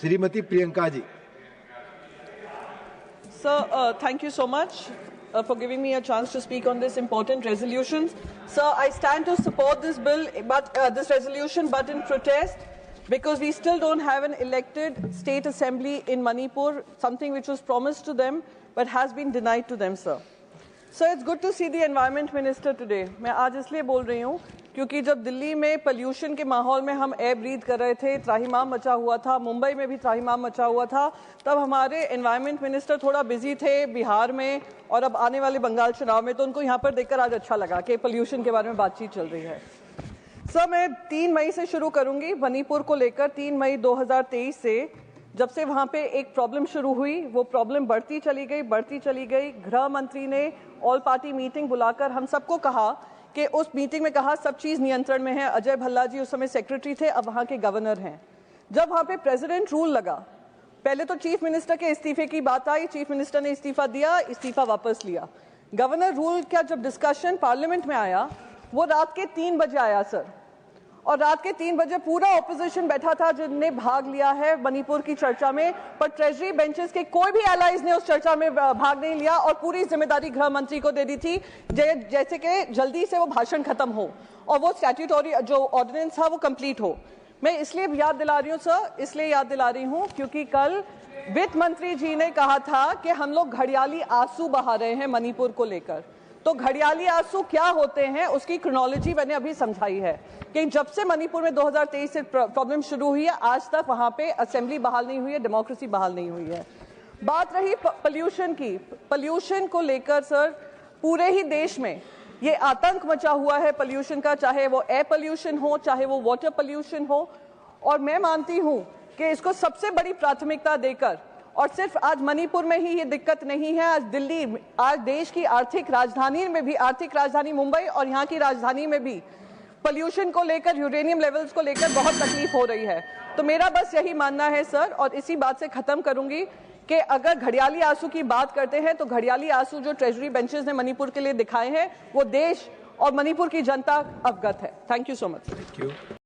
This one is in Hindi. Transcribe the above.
Shrimati Priyanka ji. Sir, thank you so much for giving me a chance to speak on this important resolution. Sir, I stand to support this bill, this resolution, but in protest because we still don't have an elected state assembly in Manipur, something which was promised to them but has been denied to them, sir. Sir, it's good to see the environment minister today. मैं आज इसलिए बोल रही हूँ क्योंकि जब दिल्ली में पोल्यूशन के माहौल में हम एयर ब्रीथ कर रहे थे, त्राहिमाम मचा हुआ था, मुंबई में भी त्राहिमाम मचा हुआ था, तब हमारे एनवायरनमेंट मिनिस्टर थोड़ा बिजी थे बिहार में और अब आने वाले बंगाल चुनाव में, तो उनको यहाँ पर देखकर आज अच्छा लगा कि पोल्यूशन के बारे में बातचीत चल रही है। सर, मैं 3 मई से शुरू करूंगी मणिपुर को लेकर। 3 मई 2023 से जब से वहाँ पे एक प्रॉब्लम शुरू हुई, वो प्रॉब्लम बढ़ती चली गई। गृह मंत्री ने ऑल पार्टी मीटिंग बुलाकर हम सबको कहा कि उस मीटिंग में कहा सब चीज़ नियंत्रण में है। अजय भल्ला जी उस समय सेक्रेटरी थे, अब वहाँ के गवर्नर हैं। जब वहाँ पे प्रेसिडेंट रूल लगा, पहले तो चीफ मिनिस्टर के इस्तीफे की बात आई, चीफ मिनिस्टर ने इस्तीफा दिया, इस्तीफा वापस लिया। गवर्नर रूल का जब डिस्कशन पार्लियामेंट में आया, वो रात के 3 बजे आया सर, और रात के 3 बजे पूरा ऑपोजिशन बैठा था जिनने भाग लिया है मणिपुर की चर्चा में, पर ट्रेजरी बेंचेस के कोई भी एलाइज ने उस चर्चा में भाग नहीं लिया और पूरी जिम्मेदारी गृह मंत्री को दे दी थी, जैसे कि जल्दी से वो भाषण खत्म हो और वो स्टैट्यूटरी जो ऑर्डिनेंस था वो कंप्लीट हो। मैं इसलिए याद दिला रही हूँ सर, इसलिए याद दिला रही हूँ क्योंकि कल वित्त मंत्री जी ने कहा था कि हम लोग घड़ियाली आंसू बहा रहे हैं मणिपुर को लेकर। तो घड़ियाली आंसू क्या होते हैं उसकी क्रोनोलॉजी मैंने अभी समझाई है कि जब से मणिपुर में 2023 से प्रॉब्लम शुरू हुई है, आज तक वहां पे असेंबली बहाल नहीं हुई है, डेमोक्रेसी बहाल नहीं हुई है। बात रही पोल्यूशन की, पोल्यूशन को लेकर सर पूरे ही देश में ये आतंक मचा हुआ है पोल्यूशन का, चाहे वो एयर पोल्यूशन हो, चाहे वो वाटर पोल्यूशन हो। और मैं मानती हूँ कि इसको सबसे बड़ी प्राथमिकता देकर, और सिर्फ आज मणिपुर में ही ये दिक्कत नहीं है, आज दिल्ली, आज देश की आर्थिक राजधानी में भी, आर्थिक राजधानी मुंबई और यहाँ की राजधानी में भी पोल्यूशन को लेकर, यूरेनियम लेवल्स को लेकर बहुत तकलीफ हो रही है। तो मेरा बस यही मानना है सर, और इसी बात से खत्म करूंगी कि अगर घड़ियाली आंसू की बात करते हैं तो घड़ियाली आंसू जो ट्रेजरी बेंचेस ने मणिपुर के लिए दिखाए हैं वो देश और मणिपुर की जनता अवगत है। Thank you so much.